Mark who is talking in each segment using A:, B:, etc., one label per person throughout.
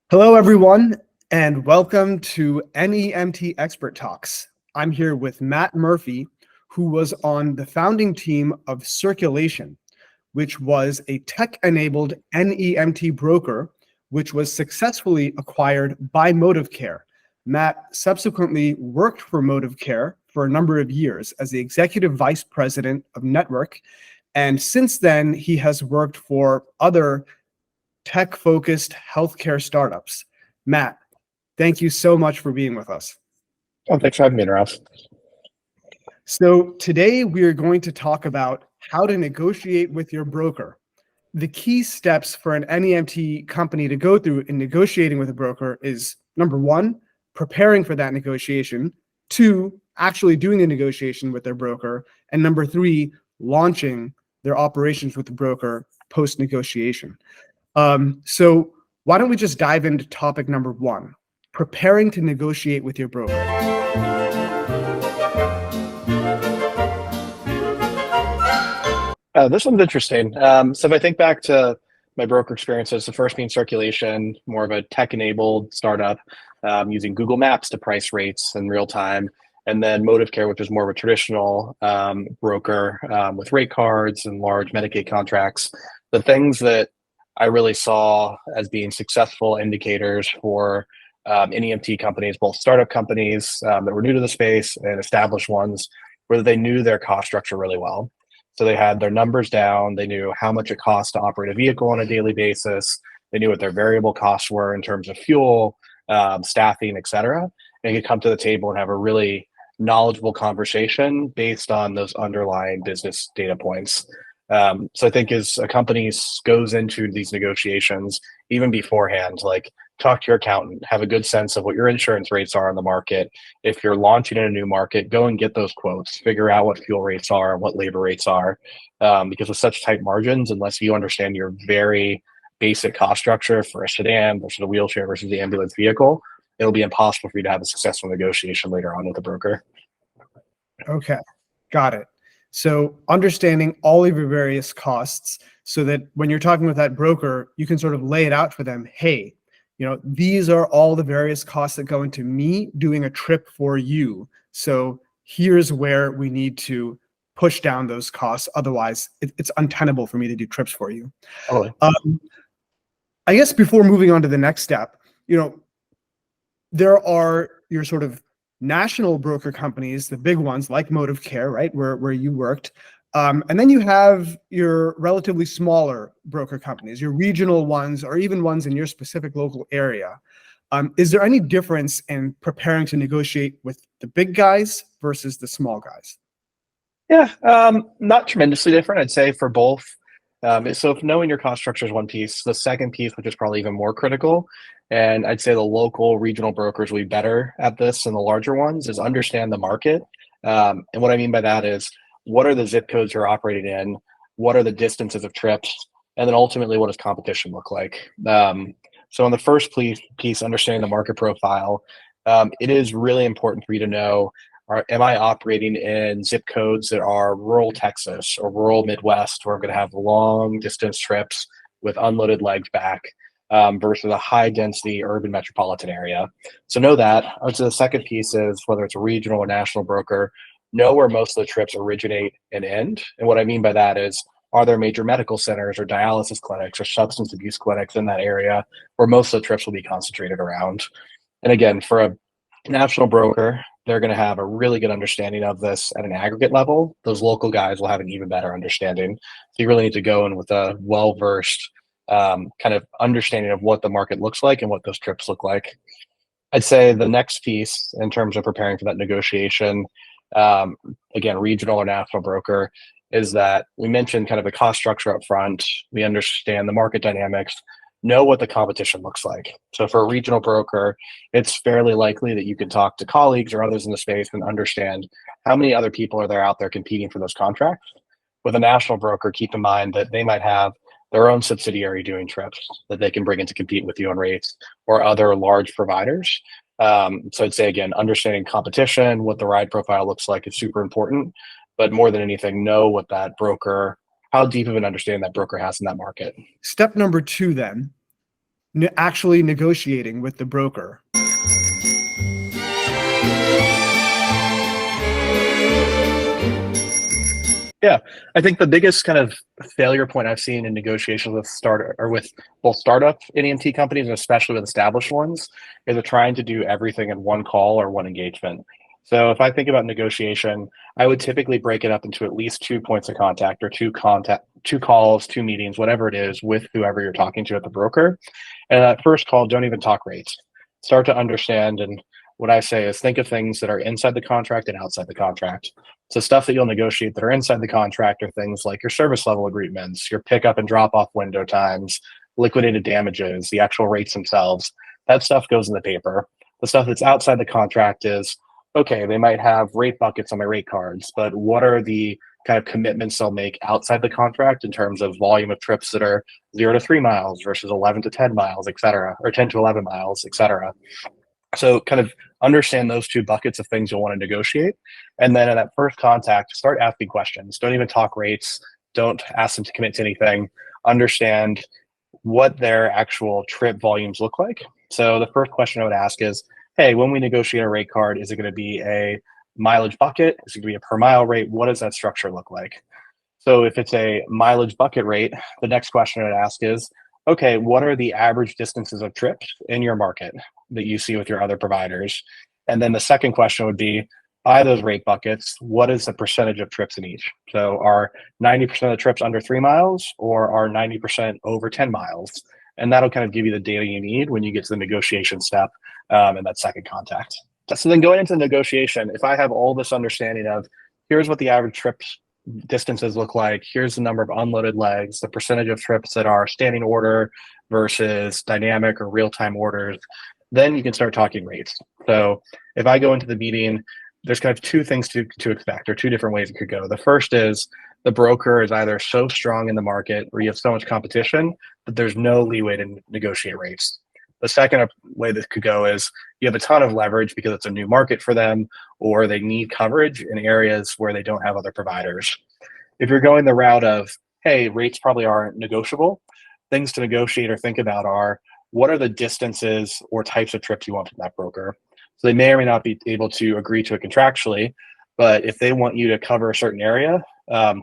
A: Hello, everyone, and welcome to NEMT Expert Talks. I'm here with Matt Murphy, who was on the founding team of Circulation, which was a tech-enabled NEMT broker, which was successfully acquired by Modivcare. Matt subsequently worked for Modivcare for a number of years as the executive vice president of network, and since then, he has worked for other tech-focused healthcare startups. Matt, thank you so much for being with us.
B: Oh, thanks for having me, Nirav.
A: So today we are going to talk about how to negotiate with your broker. The key steps for an NEMT company to go through in negotiating with a broker is, number one, preparing for that negotiation, two, actually doing the negotiation with their broker, and number three, launching their operations with the broker post-negotiation. So why don't we just dive into topic number one, preparing to negotiate with your broker.
B: This one's interesting. So if I think back to my broker experiences, the first being Circulation, more of a tech-enabled startup using Google Maps to price rates in real time. And then Modivcare, which is more of a traditional broker with rate cards and large Medicaid contracts. The things that I really saw as being successful indicators for NEMT companies, both startup companies that were new to the space and established ones, where they knew their cost structure really well. So they had their numbers down. They knew how much it cost to operate a vehicle on a daily basis. They knew what their variable costs were in terms of fuel, staffing, et cetera. And they could come to the table and have a really knowledgeable conversation based on those underlying business data points. So I think as a company goes into these negotiations, even beforehand, like talk to your accountant, have a good sense of what your insurance rates are on the market. If you're launching in a new market, go and get those quotes, figure out what fuel rates are and what labor rates are. Because with such tight margins, unless you understand your very basic cost structure for a sedan versus a wheelchair versus the ambulance vehicle, it'll be impossible for you to have a successful negotiation later on with a broker.
A: Okay, got it. So understanding all of your various costs so that when you're talking with that broker, you can sort of lay it out for them. Hey, these are all the various costs that go into me doing a trip for you. So here's where we need to push down those costs. Otherwise, it's untenable for me to do trips for you.
B: Totally.
A: I guess before moving on to the next step, there are your sort of national broker companies, the big ones like Modivcare, right, where you worked. And then you have your relatively smaller broker companies, your regional ones, or even ones in your specific local area. Is there any difference in preparing to negotiate with the big guys versus the small guys?
B: Yeah, not tremendously different, I'd say, for both. So if knowing your cost structure is one piece, the second piece, which is probably even more critical, and I'd say the local regional brokers will be better at this than the larger ones, is understand the market. And what I mean by that is, what are the zip codes you're operating in? What are the distances of trips? And then ultimately, what does competition look like? So on the first piece, understanding the market profile, it is really important for you to know, am I operating in zip codes that are rural Texas or rural Midwest, where I'm going to have long distance trips with unloaded legs back, versus a high density urban metropolitan area? So know that. So the second piece is, whether it's a regional or national broker, know where most of the trips originate and end. And what I mean by that is, are there major medical centers or dialysis clinics or substance abuse clinics in that area where most of the trips will be concentrated around? And again, for a national broker, they're going to have a really good understanding of this at an aggregate level. Those local guys will have an even better understanding. So you really need to go in with a well-versed kind of understanding of what the market looks like and what those trips look like. I'd say the next piece in terms of preparing for that negotiation, again, regional or national broker, is that we mentioned kind of the cost structure up front. We understand the market dynamics, know what the competition looks like. So for a regional broker, it's fairly likely that you can talk to colleagues or others in the space and understand how many other people are there out there competing for those contracts. With a national broker, keep in mind that they might have their own subsidiary doing trips that they can bring in to compete with you on rates, or other large providers. So I'd say, again, understanding competition, what the ride profile looks like, is super important. But more than anything, know what that broker, how deep of an understanding that broker has in that market.
A: Step number two, then, actually negotiating with the broker?
B: Yeah, I think the biggest kind of failure point I've seen in negotiations with both startup NEMT companies and especially with established ones is they're trying to do everything in one call or one engagement. So if I think about negotiation, I would typically break it up into at least 2 points of contact or two calls, two meetings, whatever it is with whoever you're talking to at the broker. And that first call, don't even talk rates. Start to understand. And what I say is think of things that are inside the contract and outside the contract. So stuff that you'll negotiate that are inside the contract are things like your service level agreements, your pickup and drop off window times, liquidated damages, the actual rates themselves. That stuff goes in the paper. The stuff that's outside the contract is, okay, they might have rate buckets on my rate cards, but what are the kind of commitments they'll make outside the contract in terms of volume of trips that are 0 to 3 miles versus 11 to 10 miles, et cetera, or 10 to 11 miles, et cetera. So kind of understand those two buckets of things you'll want to negotiate. And then in that first contact, start asking questions. Don't even talk rates. Don't ask them to commit to anything. Understand what their actual trip volumes look like. So the first question I would ask is, hey, when we negotiate a rate card, is it going to be a mileage bucket? Is it going to be a per mile rate? What does that structure look like? So if it's a mileage bucket rate, the next question I'd ask is, okay, what are the average distances of trips in your market that you see with your other providers? And then the second question would be, by those rate buckets, what is the percentage of trips in each? So are 90% of the trips under 3 miles or are 90% over 10 miles? And that'll kind of give you the data you need when you get to the negotiation step in that second contact. So then going into the negotiation, if I have all this understanding of here's what the average trips distances look like, here's the number of unloaded legs, the percentage of trips that are standing order versus dynamic or real-time orders, then you can start talking rates. So if I go into the meeting, there's kind of two things to expect, or two different ways it could go. The first is the broker is either so strong in the market or you have so much competition that there's no leeway to negotiate rates. The second way this could go is you have a ton of leverage because it's a new market for them, or they need coverage in areas where they don't have other providers. If you're going the route of, hey, rates probably aren't negotiable, things to negotiate or think about are, what are the distances or types of trips you want from that broker? So they may or may not be able to agree to it contractually, but if they want you to cover a certain area,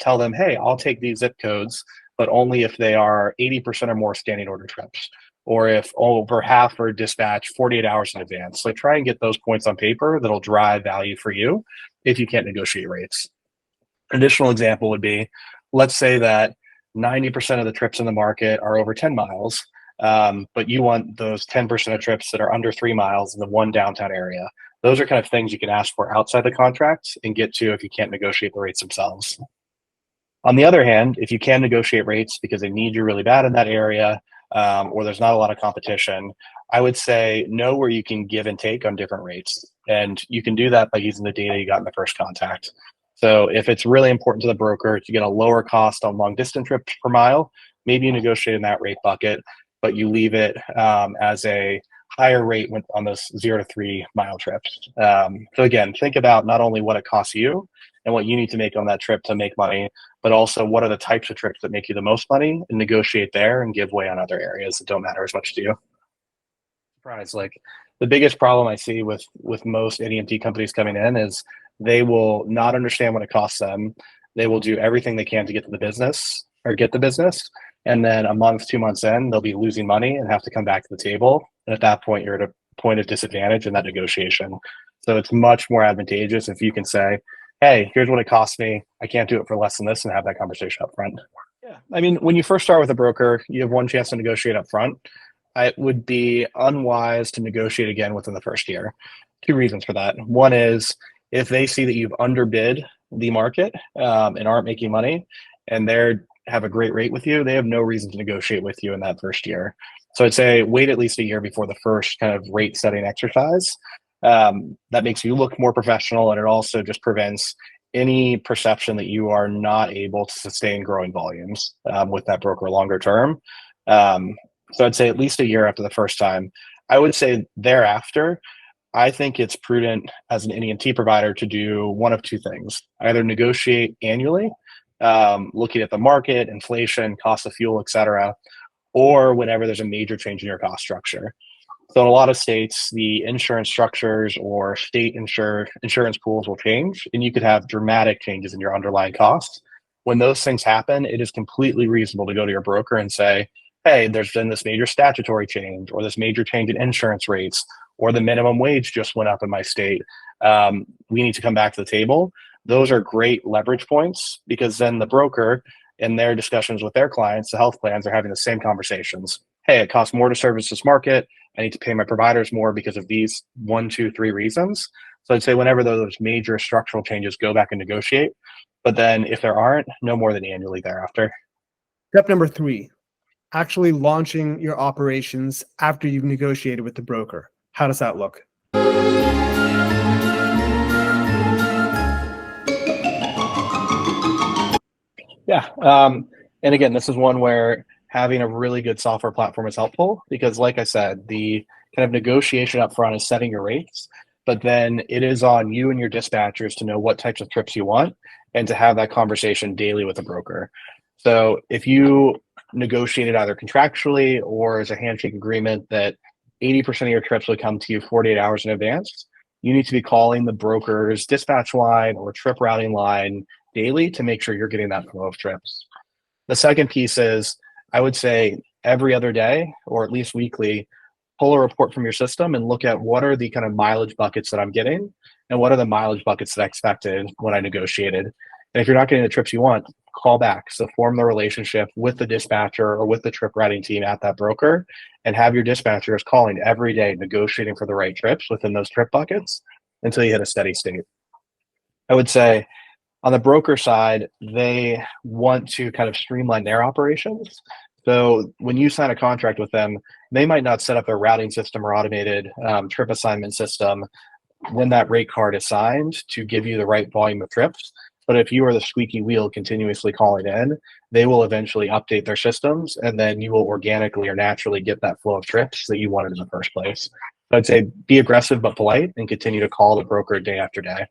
B: tell them, hey, I'll take these zip codes, but only if they are 80% or more standing order trips, or if over half are dispatched 48 hours in advance. So try and get those points on paper that'll drive value for you if you can't negotiate rates. An additional example would be, let's say that 90% of the trips in the market are over 10 miles, but you want those 10% of trips that are under 3 miles in the one downtown area. Those are kind of things you can ask for outside the contract and get to if you can't negotiate the rates themselves. On the other hand, if you can negotiate rates because they need you really bad in that area, or there's not a lot of competition, I would say know where you can give and take on different rates. And you can do that by using the data you got in the first contact. So if it's really important to the broker to get a lower cost on long distance trips per mile, maybe you negotiate in that rate bucket, but you leave it as a higher rate on those 0 to 3 mile trips. So again, think about not only what it costs you and what you need to make on that trip to make money, but also what are the types of trips that make you the most money, and negotiate there and give way on other areas that don't matter as much to you. Surprise, like the biggest problem I see with most NEMT companies coming in is they will not understand what it costs them. They will do everything they can to get to the business or get the business. And then a month, 2 months in, they'll be losing money and have to come back to the table. And at that point, you're at a point of disadvantage in that negotiation. So it's much more advantageous if you can say, hey, here's what it costs me. I can't do it for less than this, and have that conversation up front. Yeah. I mean, when you first start with a broker, you have one chance to negotiate up front. It would be unwise to negotiate again within the first year. Two reasons for that. One is if they see that you've underbid the market and aren't making money, and they have a great rate with you, they have no reason to negotiate with you in that first year. So I'd say wait at least a year before the first kind of rate setting exercise. That makes you look more professional, and it also just prevents any perception that you are not able to sustain growing volumes with that broker longer term. So I'd say at least a year after the first time. I would say thereafter, I think it's prudent as an NEMT provider to do one of two things: either negotiate annually, looking at the market, inflation, cost of fuel, et cetera, or whenever there's a major change in your cost structure. So in a lot of states, the insurance structures or state insurance pools will change, and you could have dramatic changes in your underlying costs. When those things happen, it is completely reasonable to go to your broker and say, hey, there's been this major statutory change or this major change in insurance rates, or the minimum wage just went up in my state. We need to come back to the table. Those are great leverage points, because then the broker, in their discussions with their clients, the health plans, are having the same conversations. Hey, it costs more to service this market. I need to pay my providers more because of these 1, 2, 3 reasons. So I'd say whenever those major structural changes, go back and negotiate. But then if there aren't, no more than annually thereafter.
A: Step number 3, actually launching your operations after you've negotiated with the broker. How does that look?
B: Yeah. And again, this is one where having a really good software platform is helpful, because like I said, the kind of negotiation up front is setting your rates, but then it is on you and your dispatchers to know what types of trips you want and to have that conversation daily with a broker. So if you negotiated either contractually or as a handshake agreement that 80% of your trips would come to you 48 hours in advance, you need to be calling the broker's dispatch line or trip routing line daily to make sure you're getting that flow of trips. The second piece is, I would say every other day, or at least weekly, pull a report from your system and look at what are the kind of mileage buckets that I'm getting and what are the mileage buckets that I expected when I negotiated. And if you're not getting the trips you want, call back. So form the relationship with the dispatcher or with the trip routing team at that broker, and have your dispatchers calling every day, negotiating for the right trips within those trip buckets until you hit a steady state. I would say on the broker side, they want to kind of streamline their operations. So when you sign a contract with them, they might not set up a routing system or automated trip assignment system when that rate card is signed to give you the right volume of trips. But if you are the squeaky wheel continuously calling in, they will eventually update their systems, and then you will organically or naturally get that flow of trips that you wanted in the first place. So I'd say be aggressive but polite and continue to call the broker day after day.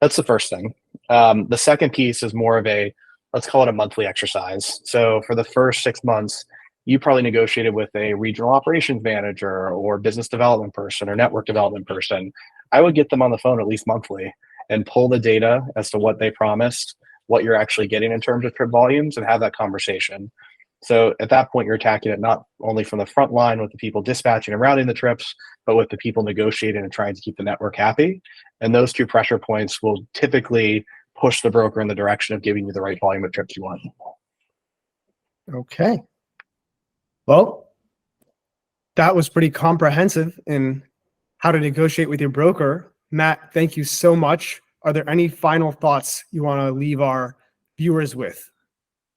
B: That's the first thing. The second piece is more of a, let's call it a monthly exercise. So for the first 6 months, you probably negotiated with a regional operations manager or business development person or network development person. I would get them on the phone at least monthly and pull the data as to what they promised, what you're actually getting in terms of trip volumes, and have that conversation. So at that point, you're attacking it not only from the front line with the people dispatching and routing the trips, but with the people negotiating and trying to keep the network happy. And those 2 pressure points will typically push the broker in the direction of giving you the right volume of trips you want.
A: Okay. Well, that was pretty comprehensive in how to negotiate with your broker. Matt, thank you so much. Are there any final thoughts you want to leave our viewers with?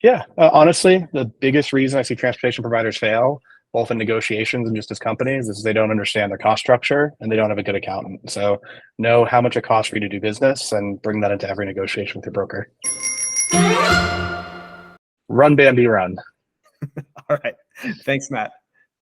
B: Yeah, honestly, the biggest reason I see transportation providers fail, both in negotiations and just as companies, is they don't understand their cost structure and they don't have a good accountant. So know how much it costs for you to do business and bring that into every negotiation with your broker. Run, Bambi, run.
A: All right. Thanks, Matt.